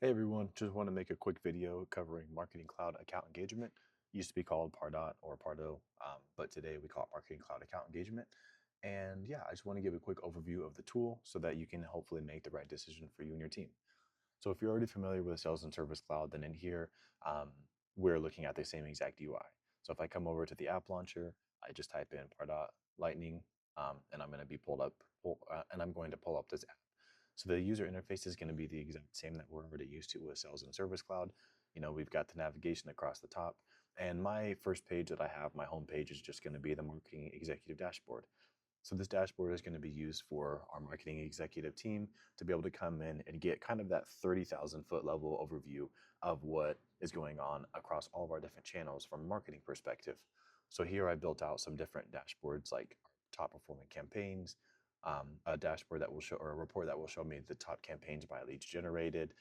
Hey everyone, just want to make a quick video covering Marketing Cloud account engagement. Used to be called Pardot or Pardot, but today we call it Marketing Cloud account engagement. And yeah, I just want to give a quick overview of the tool so that you can hopefully make the right decision for you and your team. So if you're already familiar with Sales and Service Cloud, then in here, we're looking at the same exact UI. So if I come over to the app launcher, I just type in Pardot Lightning, and I'm going to be and I'm going to pull up this app. So the user interface is going to be the exact same that we're already used to with Sales and Service Cloud. We've got the navigation across the top. And my first page that I have, my home page, is just going to be the marketing executive dashboard. So this dashboard is going to be used for our marketing executive team to be able to come in and get kind of that 30,000 foot level overview of what is going on across all of our different channels from a marketing perspective. So here I built out some different dashboards like top performing campaigns, a dashboard that will show, or a report that will show me the top campaigns by leads generated,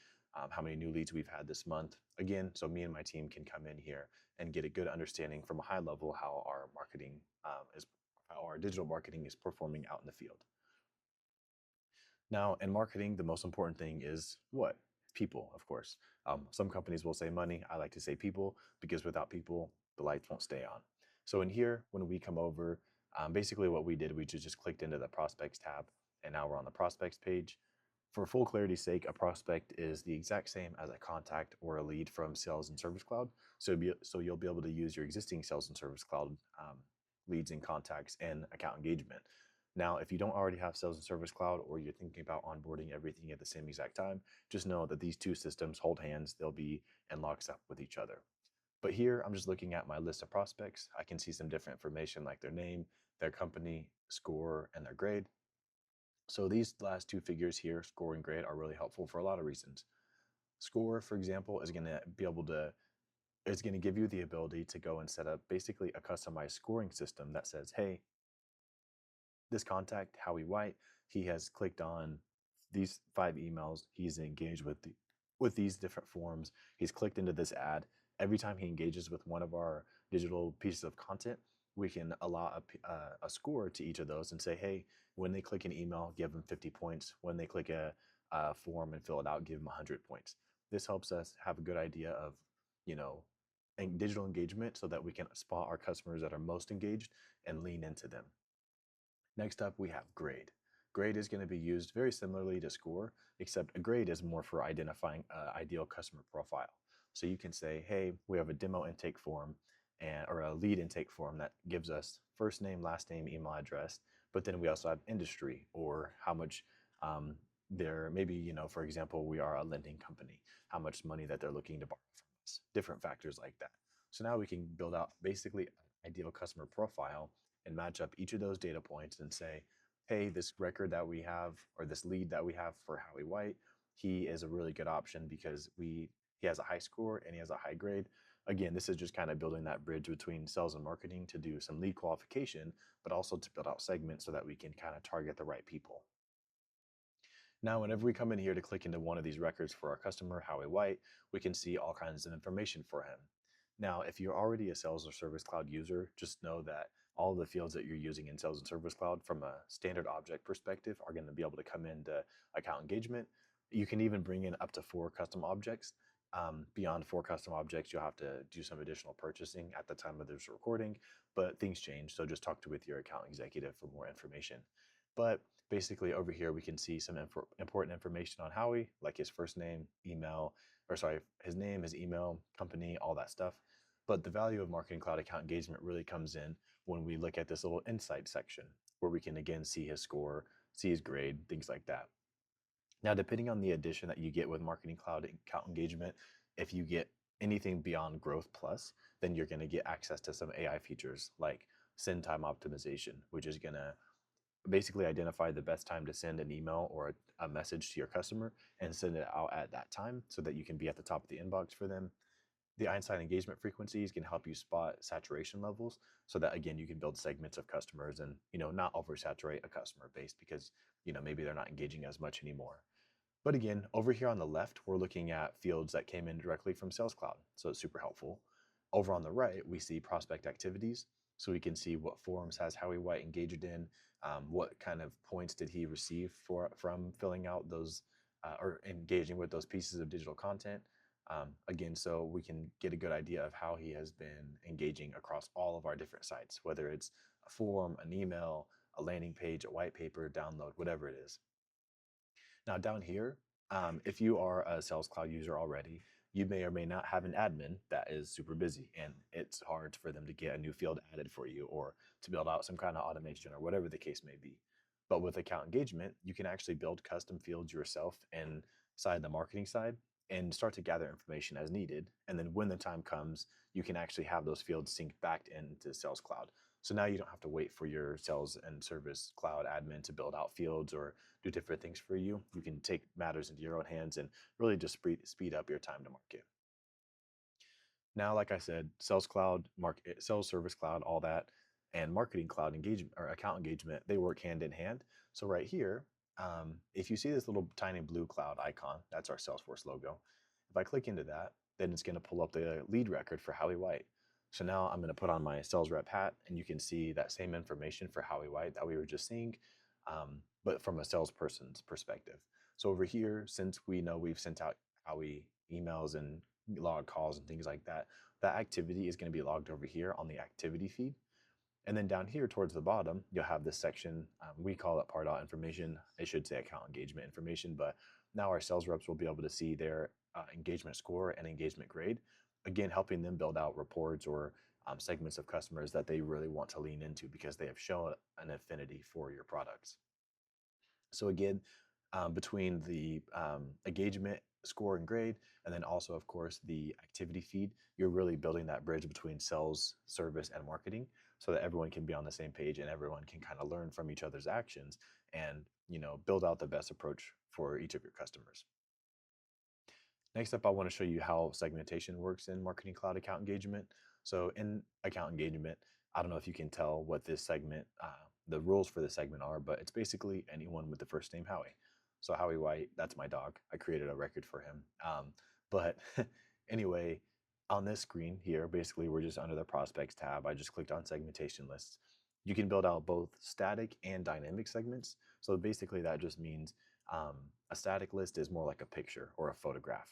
how many new leads we've had this month. Again, so me and my team can come in here and get a good understanding from a high level how our marketing is, how our digital marketing is performing out in the field. Now, in marketing, the most important thing is what? People, of course. Some companies will say money. I like to say people because without people, the lights won't stay on. So in here, when we come over, basically what we did, we just clicked into the prospects tab, and now we're on the prospects page. For full clarity's sake, a prospect is the exact same as a contact or a lead from Sales and Service Cloud. So you'll be able to use your existing Sales and Service Cloud leads and contacts and account engagement. Now, if you don't already have Sales and Service Cloud or you're thinking about onboarding everything at the same exact time, just know that these two systems hold hands. They'll be in lockstep with each other. But here, I'm just looking at my list of prospects. I can see some different information like their name, their company, score, and their grade. So these last two figures here, score and grade, are really helpful for a lot of reasons. Score, for example, is going to be able to is going to give you the ability to go and set up basically a customized scoring system that says, hey, this contact, Howie White, he has clicked on these 5 emails. He's engaged with these different forms. He's clicked into this ad. Every time he engages with one of our digital pieces of content, we can allow a score to each of those and say, hey, when they click an email, give them 50 points. When they click a form and fill it out, give them 100 points. This helps us have a good idea of, you know, digital engagement so that we can spot our customers that are most engaged and lean into them. Next up, we have grade. Grade is going to be used very similarly to score, except a grade is more for identifying an ideal customer profile. So you can say, hey, we have a demo intake form or a lead intake form that gives us first name, last name, email address, but then we also have industry or how much they're maybe, for example, we are a lending company, how much money that they're looking to borrow from us, different factors like that. So now we can build out basically an ideal customer profile and match up each of those data points and say, hey, this record that we have or this lead that we have for Howie White, he is a really good option because he has a high score and he has a high grade. Again, this is just kind of building that bridge between sales and marketing to do some lead qualification, but also to build out segments so that we can kind of target the right people. Now, whenever we come in here to click into one of these records for our customer, Howie White, we can see all kinds of information for him. Now, if you're already a Sales or Service Cloud user, just know that all the fields that you're using in Sales and Service Cloud from a standard object perspective are going to be able to come into account engagement. You can even bring in up to 4 custom objects. Beyond 4 custom objects, you'll have to do some additional purchasing at the time of this recording, but things change. So just talk with your account executive for more information. But basically over here, we can see some important information on Howie, like his first name, email, or sorry, his name, his email, company, all that stuff. But the value of Marketing Cloud account engagement really comes in when we look at this little insight section where we can again see his score, see his grade, things like that. Now, depending on the addition that you get with Marketing Cloud account engagement, if you get anything beyond Growth Plus, then you're going to get access to some AI features like send time optimization, which is going to basically identify the best time to send an email or a message to your customer and send it out at that time so that you can be at the top of the inbox for them. The Einstein engagement frequencies can help you spot saturation levels so that again you can build segments of customers and not oversaturate a customer base because maybe they're not engaging as much anymore. But again, over here on the left, we're looking at fields that came in directly from Sales Cloud, so it's super helpful. Over on the right, we see prospect activities, so we can see what forums has Howie White engaged in, what kind of points did he receive from filling out those or engaging with those pieces of digital content. Again, so we can get a good idea of how he has been engaging across all of our different sites, whether it's a form, an email, a landing page, a white paper, download, whatever it is. Now down here, if you are a Sales Cloud user already, you may or may not have an admin that is super busy and it's hard for them to get a new field added for you or to build out some kind of automation or whatever the case may be. But with account engagement, you can actually build custom fields yourself inside the marketing side and start to gather information as needed. And then when the time comes, you can actually have those fields synced back into Sales Cloud. So now you don't have to wait for your sales and service cloud admin to build out fields or do different things for you. You can take matters into your own hands and really just speed up your time to market. Now, like I said, Sales Cloud, Sales Service Cloud, all that, and Marketing Cloud engagement or account engagement, they work hand in hand. So right here, if you see this little tiny blue cloud icon, that's our Salesforce logo. If I click into that, then it's going to pull up the lead record for Howie White. So now I'm going to put on my sales rep hat, and you can see that same information for Howie White that we were just seeing, but from a salesperson's perspective. So over here, since we know we've sent out Howie emails and log calls and things like that, that activity is going to be logged over here on the activity feed. And then down here towards the bottom, you'll have this section. We call it Pardot information. I should say account engagement information, but now our sales reps will be able to see their engagement score and engagement grade, again, helping them build out reports or segments of customers that they really want to lean into because they have shown an affinity for your products. So again, between the engagement score and grade, and then also, of course, the activity feed, you're really building that bridge between sales, service, and marketing so that everyone can be on the same page and everyone can kind of learn from each other's actions and build out the best approach for each of your customers. Next up, I want to show you how segmentation works in Marketing Cloud account engagement. So in account engagement, I don't know if you can tell what this segment, the rules for this segment are, but it's basically anyone with the first name Howie. So Howie White, that's my dog. I created a record for him. But anyway, on this screen here, basically we're just under the prospects tab. I just clicked on segmentation lists. You can build out both static and dynamic segments. So basically that just means a static list is more like a picture or a photograph.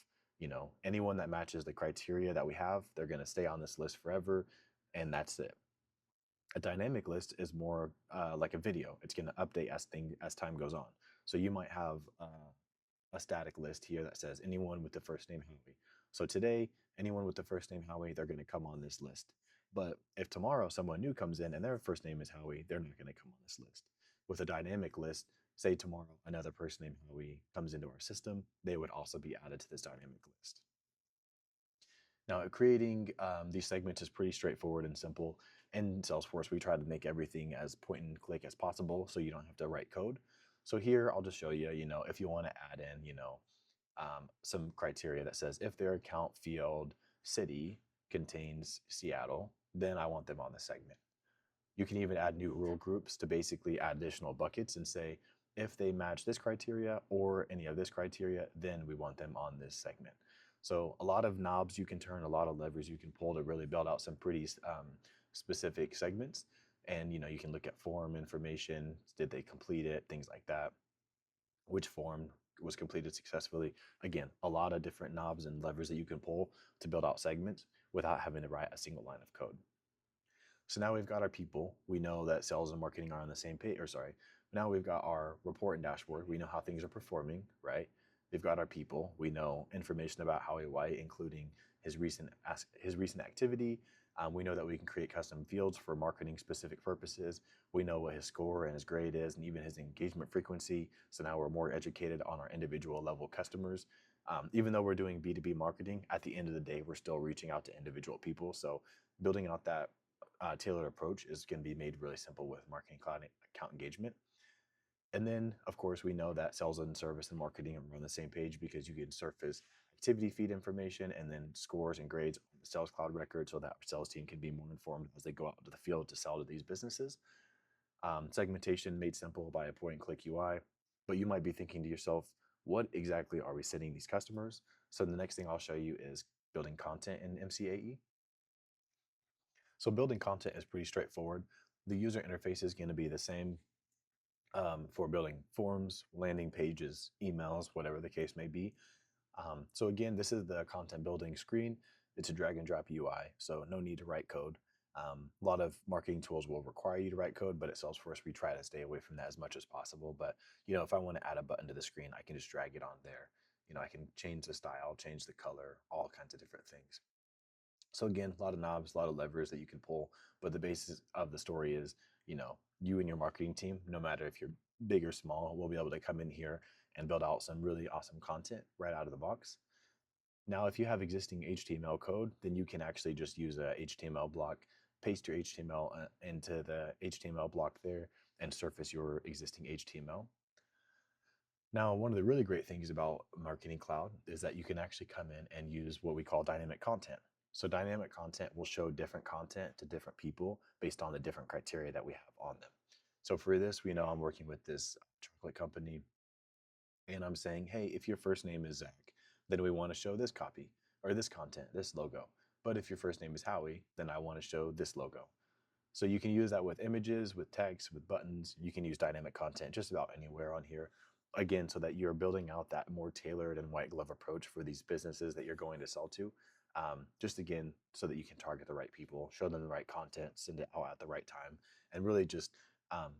Anyone that matches the criteria that we have, they're going to stay on this list forever, and that's it. A dynamic list is more like a video. It's going to update as time goes on. So you might have a static list here that says anyone with the first name Howie. So today, anyone with the first name Howie, they're going to come on this list. But if tomorrow someone new comes in and their first name is Howie, they're not going to come on this list. With a dynamic list, say tomorrow another person named Howie comes into our system, they would also be added to this dynamic list. Now, creating these segments is pretty straightforward and simple. In Salesforce, we try to make everything as point and click as possible so you don't have to write code. So here, I'll just show you, if you want to add in, some criteria that says if their account field city contains Seattle, then I want them on the segment. You can even add new rule groups to basically add additional buckets and say, if they match this criteria or any of this criteria, then we want them on this segment. So a lot of knobs you can turn, a lot of levers you can pull to really build out some pretty specific segments. And you can look at form information, did they complete it, things like that. Which form was completed successfully. Again, a lot of different knobs and levers that you can pull to build out segments without having to write a single line of code. So now we've got our people. We know that sales and marketing are on the same page, now we've got our report and dashboard. We know how things are performing, right? We've got our people. We know information about Howie White, including his recent activity. We know that we can create custom fields for marketing specific purposes. We know what his score and his grade is and even his engagement frequency. So now we're more educated on our individual level customers. Even though we're doing B2B marketing, at the end of the day, we're still reaching out to individual people. So building out that tailored approach is going to be made really simple with Marketing Cloud account engagement. And then, of course, we know that sales and service and marketing are on the same page because you can surface activity feed information and then scores and grades on the Sales Cloud record so that our sales team can be more informed as they go out into the field to sell to these businesses. Segmentation made simple by a point-and-click UI, but you might be thinking to yourself, what exactly are we sending these customers? So the next thing I'll show you is building content in MCAE. So building content is pretty straightforward. The user interface is going to be the same for building forms, landing pages, emails, whatever the case may be. So again, this is the content building screen. It's a drag and drop UI, so no need to write code. A lot of marketing tools will require you to write code, but at Salesforce, we try to stay away from that as much as possible. But if I want to add a button to the screen, I can just drag it on there. I can change the style, change the color, all kinds of different things. So again, a lot of knobs, a lot of levers that you can pull, but the basis of the story is, you and your marketing team, no matter if you're big or small, will be able to come in here and build out some really awesome content right out of the box. Now, if you have existing HTML code, then you can actually just use a HTML block, paste your HTML into the HTML block there, and surface your existing HTML. Now, one of the really great things about Marketing Cloud is that you can actually come in and use what we call dynamic content. So dynamic content will show different content to different people based on the different criteria that we have on them. So for this, we know I'm working with this chocolate company, and I'm saying, hey, if your first name is Zach, then we want to show this copy or this content, this logo. But if your first name is Howie, then I want to show this logo. So you can use that with images, with text, with buttons. You can use dynamic content just about anywhere on here. Again, so that you're building out that more tailored and white glove approach for these businesses that you're going to sell to. Just again, so that you can target the right people, show them the right content, send it out at the right time, and really just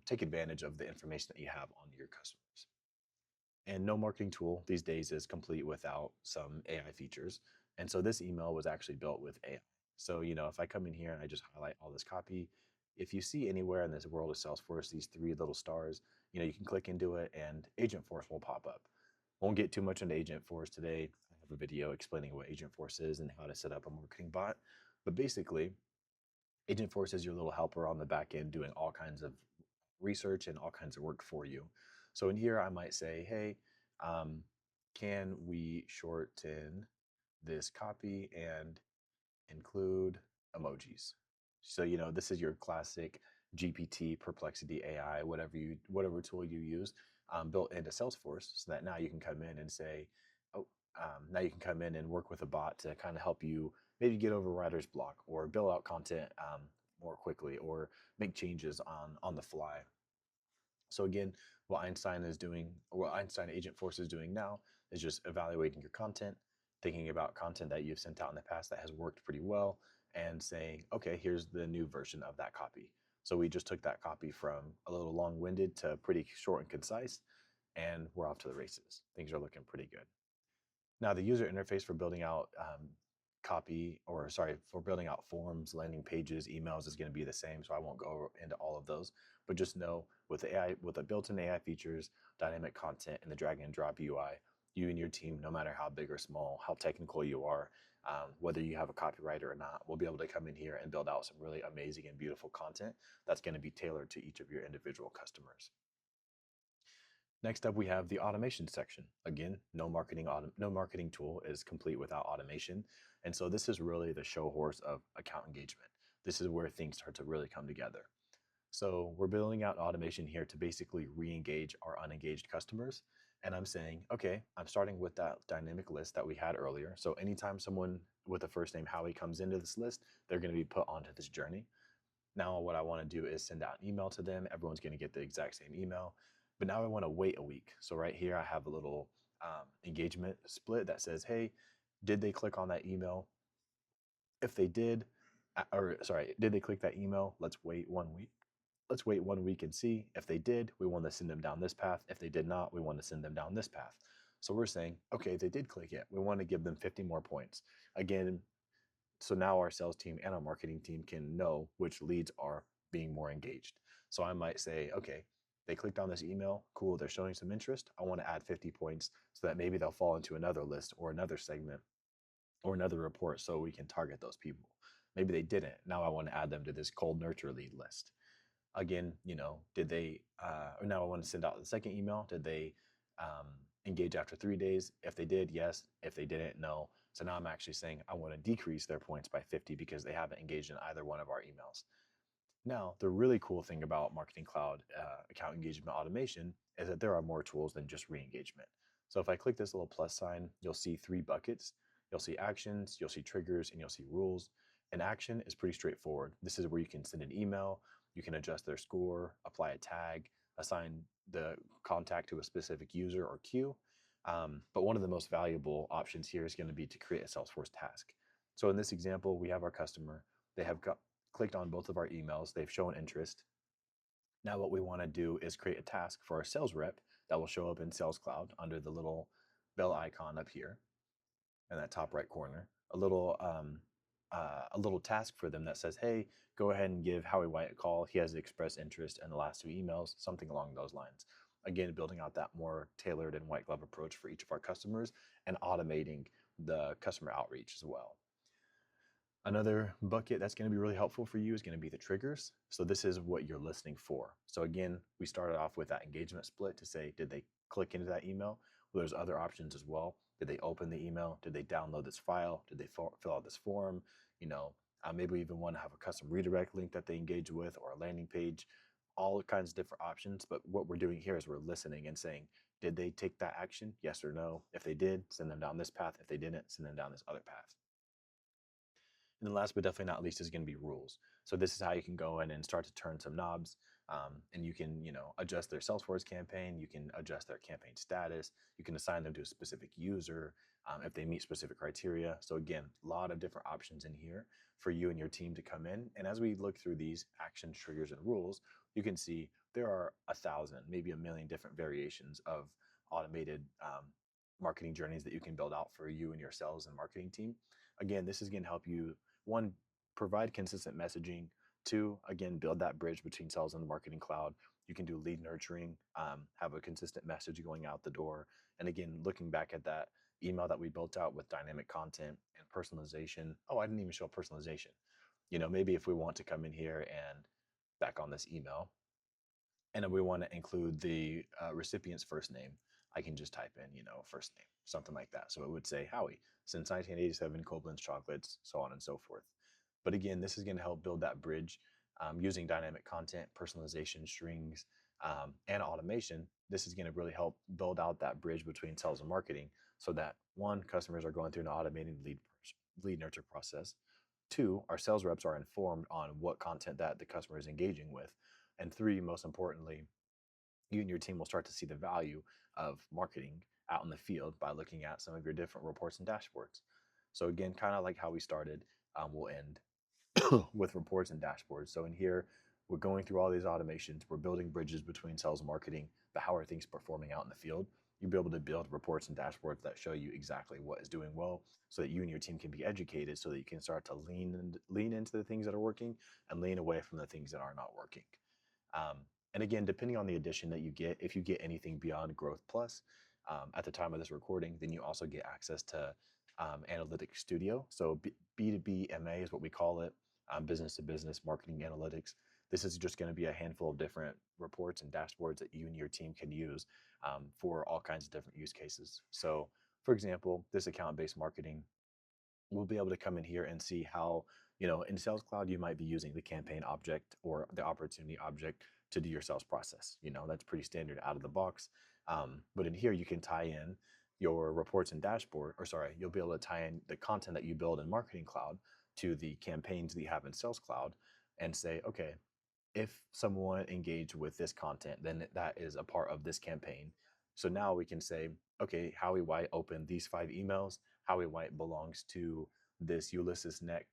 take advantage of the information that you have on your customers. And no marketing tool these days is complete without some AI features. And so this email was actually built with AI. So, if I come in here and I just highlight all this copy, if you see anywhere in this world of Salesforce, these three little stars, you can click into it and Agentforce will pop up. Won't get too much into Agentforce today. I have a video explaining what Agentforce is and how to set up a marketing bot. But basically, Agentforce is your little helper on the back end doing all kinds of research and all kinds of work for you. So in here, I might say, hey, can we shorten this copy and include emojis? So, this is your classic GPT, Perplexity AI, whatever tool you use, built into Salesforce, so that now you can come in and say, oh, now you can come in and work with a bot to kind of help you maybe get over writer's block or build out content more quickly or make changes on the fly. So again, what Einstein Agentforce is doing now is just evaluating your content, thinking about content that you've sent out in the past that has worked pretty well, and saying, okay, here's the new version of that copy. So we just took that copy from a little long-winded to pretty short and concise, and we're off to the races. Things are looking pretty good. Now, the user interface for building out for building out forms, landing pages, emails is going to be the same, so I won't go into all of those. But just know with the built-in AI features, dynamic content, and the drag and drop UI, you and your team, no matter how big or small, how technical you are, whether you have a copywriter or not, will be able to come in here and build out some really amazing and beautiful content that's going to be tailored to each of your individual customers. Next up, we have the automation section. Again, no marketing tool is complete without automation. And so this is really the show horse of account engagement. This is where things start to really come together. So we're building out automation here to basically re-engage our unengaged customers. And I'm saying, okay, I'm starting with that dynamic list that we had earlier. So anytime someone with the first name Howie comes into this list, they're going to be put onto this journey. Now what I want to do is send out an email to them. Everyone's going to get the exact same email. But now I want to wait a week. So right here, I have a little engagement split that says, hey, did they click on that email? If they did, did they click that email? Let's wait 1 week. Let's wait 1 week and see. If they did, we want to send them down this path. If they did not, we want to send them down this path. So we're saying, okay, they did click it. We want to give them 50 more points. Again, so now our sales team and our marketing team can know which leads are being more engaged. So I might say, okay, they clicked on this email, cool, they're showing some interest. I want to add 50 points so that maybe they'll fall into another list or another segment or another report so we can target those people. Maybe they didn't. Now I want to add them to this cold nurture lead list. Again, did they, now I want to send out the second email. Did they engage after 3 days? If they did, yes. If they didn't, no. So now I'm actually saying I want to decrease their points by 50 because they haven't engaged in either one of our emails. Now, the really cool thing about Marketing Cloud account engagement automation is that there are more tools than just re-engagement. So if I click this little plus sign, you'll see 3 buckets. You'll see actions, you'll see triggers, and you'll see rules. An action is pretty straightforward. This is where you can send an email, you can adjust their score, apply a tag, assign the contact to a specific user or queue. But one of the most valuable options here is going to be to create a Salesforce task. So in this example, we have our customer. They have clicked on both of our emails. They've shown interest. Now what we want to do is create a task for our sales rep that will show up in Sales Cloud under the little bell icon up here in that top right corner. A little task for them that says, hey, go ahead and give Howie White a call. He has expressed interest in the last 2 emails, something along those lines. Again, building out that more tailored and white glove approach for each of our customers and automating the customer outreach as well. Another bucket that's going to be really helpful for you is going to be the triggers. So this is what you're listening for. So again, we started off with that engagement split to say, did they click into that email? Well, there's other options as well. Did they open the email? Did they download this file? Did they fill out this form? Maybe we even want to have a custom redirect link that they engage with or a landing page, all kinds of different options. But what we're doing here is we're listening and saying, did they take that action? Yes or no? If they did, send them down this path. If they didn't, send them down this other path. And then last but definitely not least is going to be rules. So this is how you can go in and start to turn some knobs, and you can adjust their Salesforce campaign. You can adjust their campaign status. You can assign them to a specific user if they meet specific criteria. So again, a lot of different options in here for you and your team to come in. And as we look through these actions, triggers, and rules, you can see there are 1,000, maybe 1,000,000 different variations of automated marketing journeys that you can build out for you and your sales and marketing team. Again, this is going to help you, one, provide consistent messaging. Two, again, build that bridge between sales and the marketing cloud. You can do lead nurturing, have a consistent message going out the door. And again, looking back at that email that we built out with dynamic content and personalization. Oh, I didn't even show personalization. Maybe if we want to come in here and back on this email, and we want to include the recipient's first name, I can just type in, first name, something like that. So it would say Howie, since 1987, Koblenz chocolates, so on and so forth. But again, this is going to help build that bridge using dynamic content, personalization, strings, and automation. This is going to really help build out that bridge between sales and marketing so that, one, customers are going through an automated lead nurture process. Two, our sales reps are informed on what content that the customer is engaging with. And three, most importantly, you and your team will start to see the value of marketing out in the field by looking at some of your different reports and dashboards. So again, kind of like how we started, we'll end with reports and dashboards. So in here, we're going through all these automations. We're building bridges between sales and marketing, but how are things performing out in the field? You'll be able to build reports and dashboards that show you exactly what is doing well so that you and your team can be educated so that you can start to lean into the things that are working and lean away from the things that are not working. And again, depending on the edition that you get, if you get anything beyond Growth Plus at the time of this recording, then you also get access to Analytics Studio. So B2B MA is what we call it, business to business marketing analytics. This is just going to be a handful of different reports and dashboards that you and your team can use for all kinds of different use cases. So for example, this account-based marketing, we'll be able to come in here and see how, in Sales Cloud, you might be using the campaign object or the opportunity object to do your sales process. That's pretty standard out of the box. But in here, you can tie in your reports and dashboard, you'll be able to tie in the content that you build in Marketing Cloud to the campaigns that you have in Sales Cloud and say, okay, if someone engaged with this content, then that is a part of this campaign. So now we can say, okay, Howie White opened these 5 emails. Howie White belongs to this Ulysses Net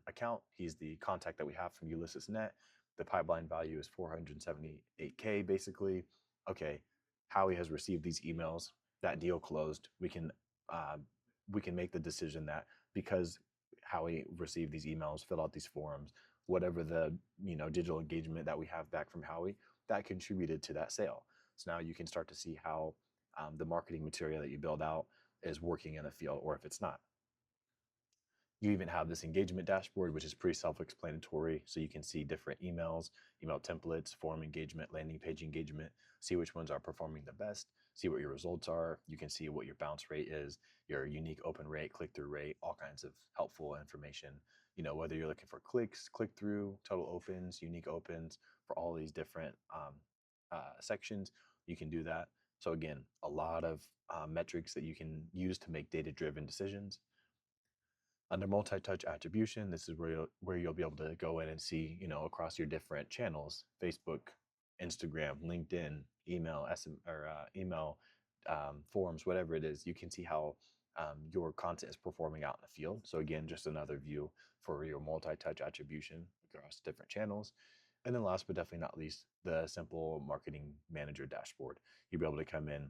account. He's the contact that we have from Ulysses Net. The pipeline value is 478K basically. Okay, Howie has received these emails. That deal closed. We can make the decision that because Howie received these emails, filled out these forms, whatever the digital engagement that we have back from Howie, that contributed to that sale. So now you can start to see how the marketing material that you build out is working in the field, or if it's not. You even have this engagement dashboard, which is pretty self-explanatory. So you can see different emails, email templates, form engagement, landing page engagement, see which ones are performing the best, see what your results are. You can see what your bounce rate is, your unique open rate, click-through rate, all kinds of helpful information. Whether you're looking for clicks, click-through, total opens, unique opens, for all these different sections, you can do that. So again, a lot of metrics that you can use to make data-driven decisions. Under multi-touch attribution, this is where you'll be able to go in and see, across your different channels, Facebook, Instagram, LinkedIn, email, email forums, whatever it is. You can see how your content is performing out in the field. So again, just another view for your multi-touch attribution across different channels. And then last but definitely not least, the simple marketing manager dashboard. You'll be able to come in,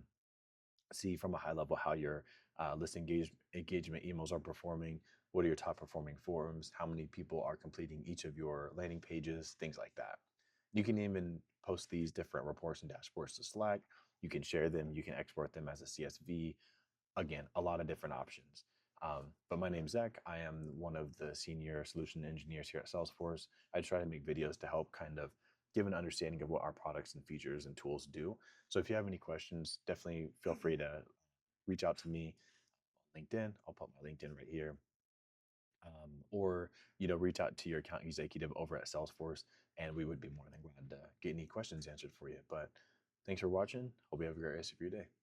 see from a high level how your list engagement emails are performing, what are your top performing forums, how many people are completing each of your landing pages, things like that. You can even post these different reports and dashboards to Slack. You can share them, you can export them as a CSV. Again, a lot of different options. But my name's Zach. I am one of the senior solution engineers here at Salesforce. I try to make videos to help kind of give an understanding of what our products and features and tools do. So if you have any questions, definitely feel free to reach out to me on LinkedIn. I'll put my LinkedIn right here. Or reach out to your account executive over at Salesforce, and we would be more than glad to get any questions answered for you. But thanks for watching. Hope you have a great rest of your day.